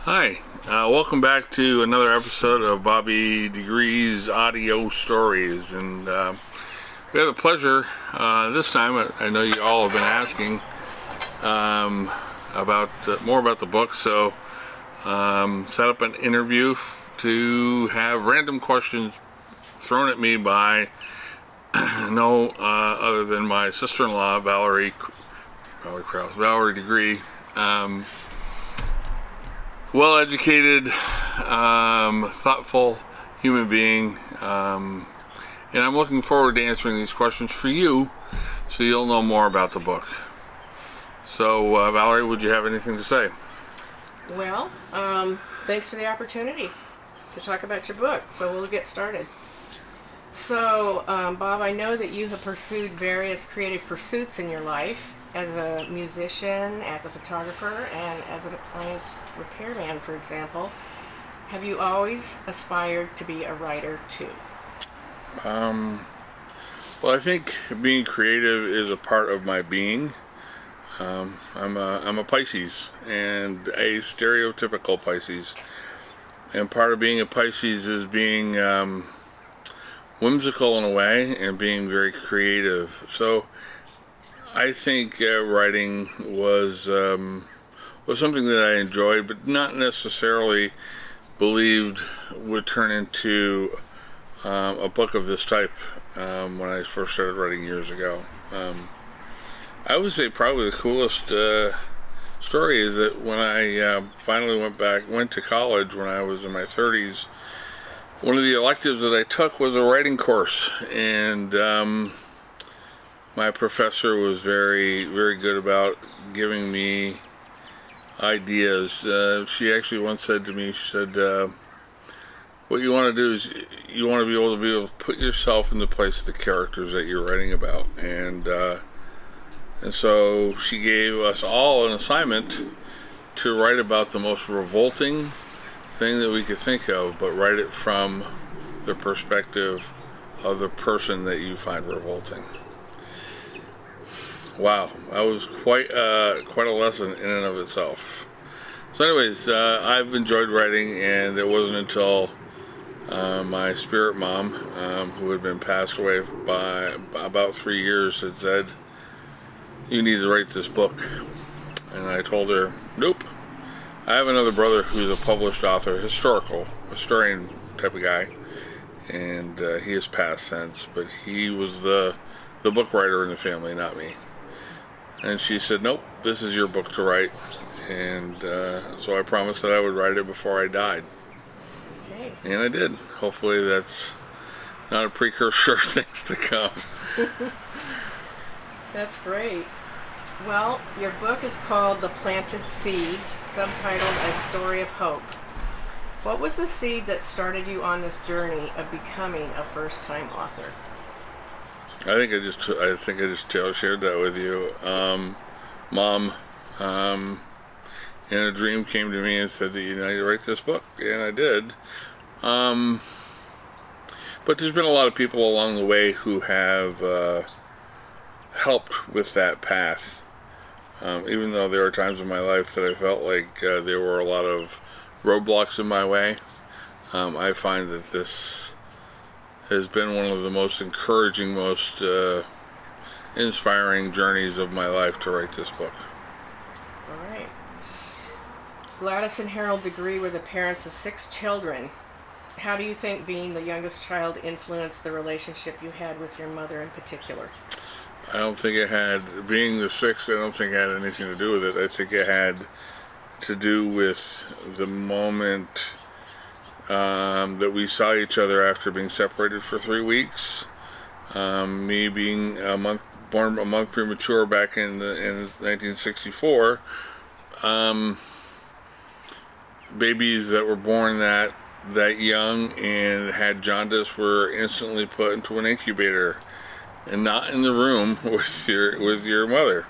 Hi, welcome back to another episode of Bobby Degree's Audio Stories. And we have the pleasure this time, I know you all have been asking about more about the book, so set up an interview to have random questions thrown at me by no other than my sister-in-law, Valory Degree. Well-educated, thoughtful human being, and I'm looking forward to answering these questions for you, so you'll know more about the book. So, Valory, would you have anything to say? Well, thanks for the opportunity to talk about your book, so we'll get started. So, Bob, I know that you have pursued various creative pursuits in your life, as a musician, as a photographer, and as an appliance repairman, for example. Have you always aspired to be a writer too? Well, I think being creative is a part of my being. I'm a Pisces, and a stereotypical Pisces. And part of being a Pisces is being whimsical in a way and being very creative. So I think writing was something that I enjoyed, but not necessarily believed would turn into a book of this type when I first started writing years ago. I would say probably the coolest story is that when I finally went to college when I was in my 30s, one of the electives that I took was a writing course, and my professor was very, very good about giving me ideas. She actually once said to me, she said, what you want to do is you want to be able to put yourself in the place of the characters that you're writing about. And so she gave us all an assignment to write about the most revolting thing that we could think of, but write it from the perspective of the person that you find revolting. Wow, that was quite a lesson in and of itself. So anyways, I've enjoyed writing, and it wasn't until my spirit mom, who had been passed away by about 3 years, had said, you need to write this book. And I told her, nope. I have another brother who's a published author, historian type of guy, and he has passed since, but he was the book writer in the family, not me. And she said, nope, this is your book to write. And so I promised that I would write it before I died. Okay. And I did. Hopefully that's not a precursor of things to come. That's great. Well, your book is called The Planted Seed, subtitled A Story of Hope. What was the seed that started you on this journey of becoming a first-time author? I think I just shared that with you. Mom, in a dream, came to me and said that you need to write this book, and I did. But there's been a lot of people along the way who have helped with that path. Even though there are times in my life that I felt like there were a lot of roadblocks in my way, I find that this has been one of the most encouraging, most inspiring journeys of my life to write this book. All right. Gladys and Harold Degree were the parents of 6 children. How do you think being the youngest child influenced the relationship you had with your mother in particular? I don't think it had, being the 6th, I don't think it had anything to do with it. I think it had to do with the moment that we saw each other after being separated for 3 weeks. Me being born a month premature back in 1964. Babies that were born that young and had jaundice were instantly put into an incubator and not in the room with your mother.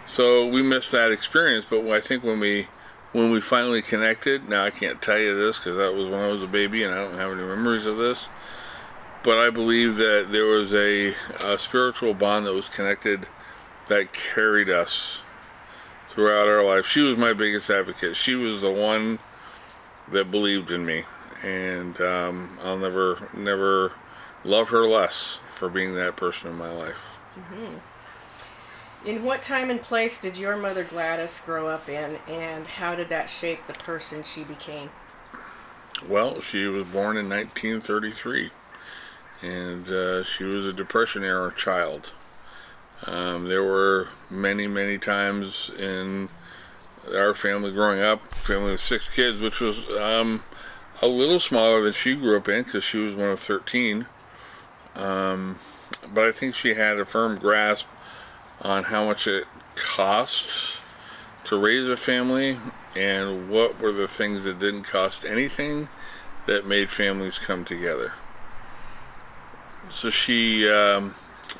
So we missed that experience, but I think when we finally connected, now I can't tell you this because that was when I was a baby and I don't have any memories of this, but I believe that there was a spiritual bond that was connected that carried us throughout our life. She was my biggest advocate. She was the one that believed in me, and I'll never love her less for being that person in my life. In what time and place did your mother Gladys grow up in, and how did that shape the person she became? Well, she was born in 1933, and she was a Depression-era child. There were many times in our family growing up, family of 6 kids, which was a little smaller than she grew up in because she was one of 13. But I think she had a firm grasp on how much it costs to raise a family and what were the things that didn't cost anything that made families come together. So she,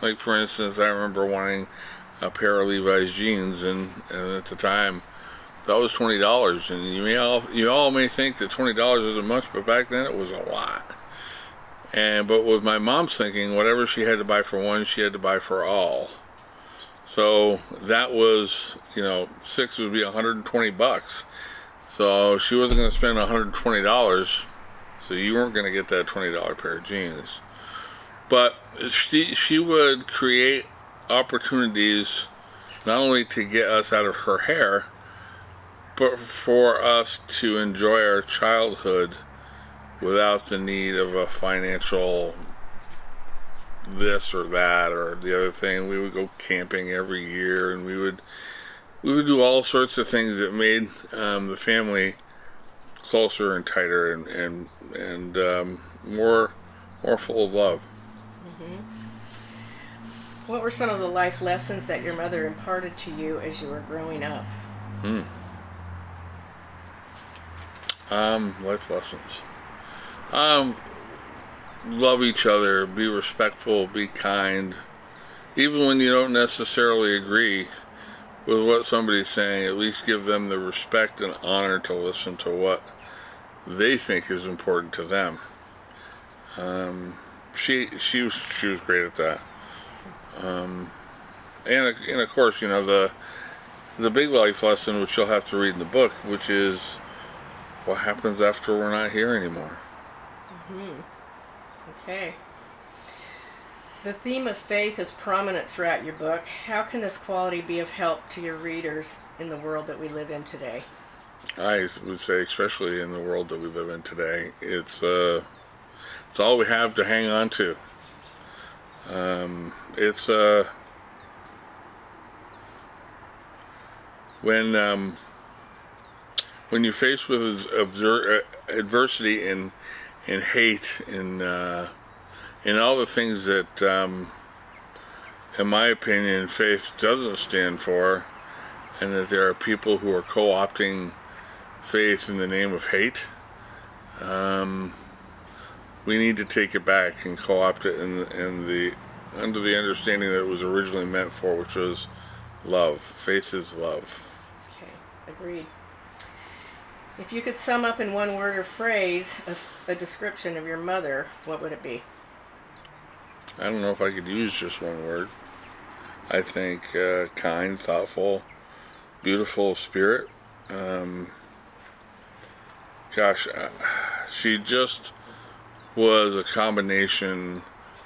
like for instance, I remember wanting a pair of Levi's jeans, and at the time that was $20, and you all may think that $20 isn't much, but back then it was a lot. But with my mom's thinking, whatever she had to buy for one, she had to buy for all. So that was, 6 would be $120. So she wasn't going to spend $120. So you weren't going to get that $20 pair of jeans. But she would create opportunities not only to get us out of her hair, but for us to enjoy our childhood without the need of a financial this or that or the other thing. We would go camping every year, and we would do all sorts of things that made the family closer and tighter and more full of love. What were some of the life lessons that your mother imparted to you as you were growing up? Life lessons. Love each other, be respectful, be kind. Even when you don't necessarily agree with what somebody's saying, at least give them the respect and honor to listen to what they think is important to them. She was great at that. And of course, the big life lesson, which you'll have to read in the book, which is what happens after we're not here anymore. Okay. The theme of faith is prominent throughout your book. How can this quality be of help to your readers in the world that we live in today? I would say, especially in the world that we live in today, it's all we have to hang on to. When you're faced with adversity and hate and all the things that, in my opinion, faith doesn't stand for, and that there are people who are co-opting faith in the name of hate, we need to take it back and co-opt it under the understanding that it was originally meant for, which was love. Faith is love. Okay, agreed. If you could sum up in one word or phrase a description of your mother, what would it be? I don't know if I could use just one word. I think kind, thoughtful, beautiful spirit. She just was a combination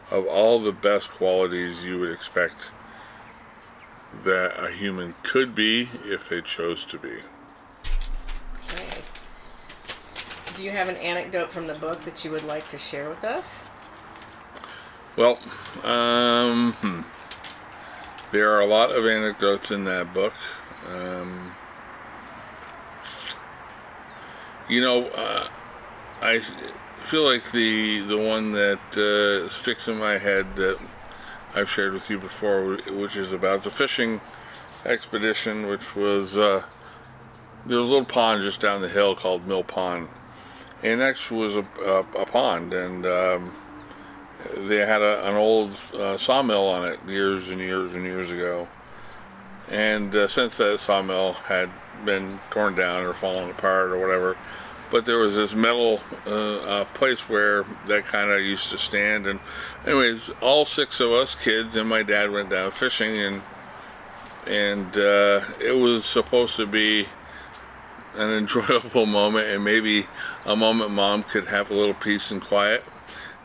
of all the best qualities you would expect that a human could be if they chose to be. Okay. Do you have an anecdote from the book that you would like to share with us? Well, there are a lot of anecdotes in that book. I feel like the one that sticks in my head that I've shared with you before, which is about the fishing expedition, which was there was a little pond just down the hill called Mill Pond, and next was a pond, and they had an old sawmill on it years and years and years ago, and since that sawmill had been torn down or fallen apart or whatever, but there was this metal place where that kind of used to stand. And anyways, all 6 of us kids and my dad went down fishing, and and it was supposed to be an enjoyable moment, and maybe a moment Mom could have a little peace and quiet.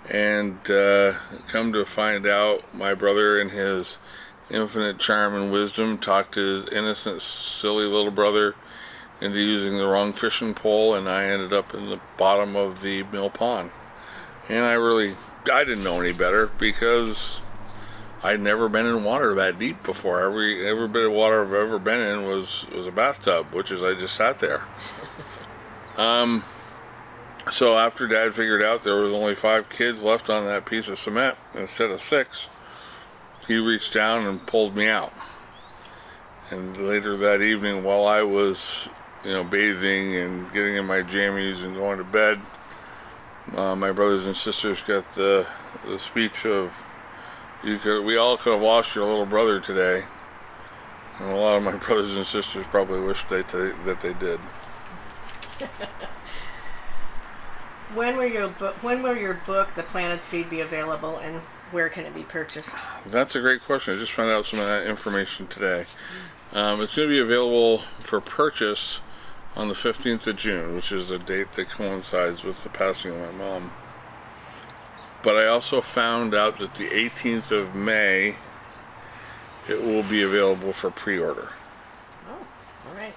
And come to find out, my brother, in his infinite charm and wisdom, talked his innocent, silly little brother into using the wrong fishing pole, and I ended up in the bottom of the mill pond. And I didn't know any better, because I'd never been in water that deep before. Every bit of water I've ever been in was a bathtub, which is I just sat there. So after Dad figured out there was only 5 kids left on that piece of cement instead of 6, he reached down and pulled me out. And later that evening, while I was, bathing and getting in my jammies and going to bed, my brothers and sisters got the speech of, we all could have lost your little brother today. And a lot of my brothers and sisters probably wish that they did. When will your book, The Planted Seed, be available, and where can it be purchased? That's a great question. I just found out some of that information today. It's going to be available for purchase on the 15th of June, which is a date that coincides with the passing of my mom. But I also found out that the 18th of May, it will be available for pre-order. Oh, all right.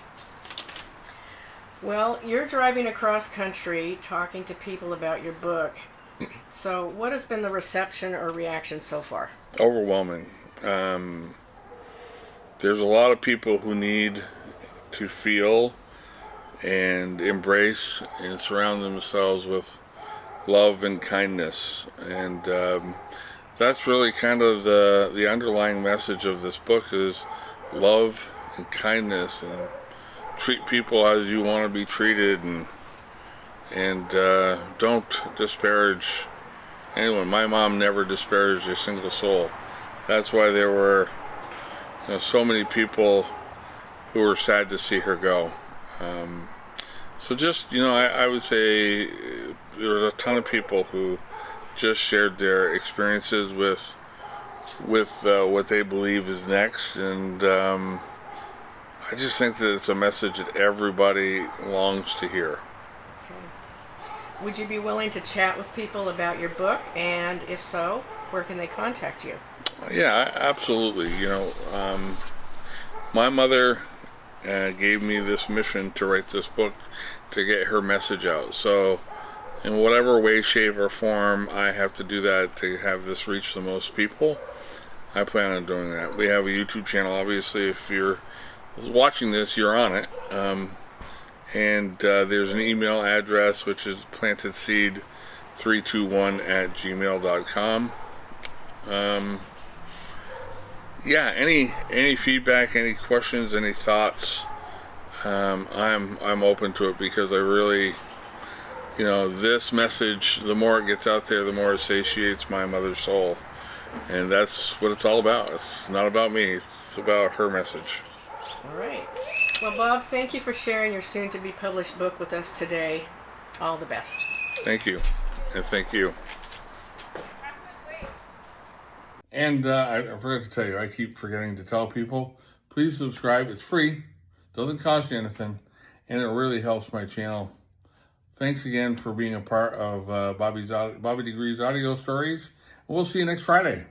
Well, you're driving across country talking to people about your book. So what has been the reception or reaction so far? Overwhelming. There's a lot of people who need to feel and embrace and surround themselves with love and kindness. And that's really kind of the underlying message of this book, is love and kindness, and treat people as you want to be treated, and don't disparage anyone. My mom never disparaged a single soul. That's why there were so many people who were sad to see her go. So just, I would say there was a ton of people who just shared their experiences with what they believe is next, and I just think that it's a message that everybody longs to hear. Okay. Would you be willing to chat with people about your book? And if so, where can they contact you? Yeah, absolutely. My mother gave me this mission to write this book to get her message out. So in whatever way, shape, or form I have to do that to have this reach the most people, I plan on doing that. We have a YouTube channel. Obviously, if you're watching this, you're on it. And there's an email address, which is plantedseed321@gmail.com. Yeah, any feedback, any questions, any thoughts, I'm open to it, because I really, this message, the more it gets out there, the more it satiates my mother's soul. And that's what it's all about. It's not about me, it's about her message. All right. Well, Bob, thank you for sharing your soon-to-be published book with us today. All the best. Thank you. And thank you. And I forgot to tell you, I keep forgetting to tell people, please subscribe. It's free. Doesn't cost you anything. And it really helps my channel. Thanks again for being a part of Bobby Degrees Audio Stories. We'll see you next Friday.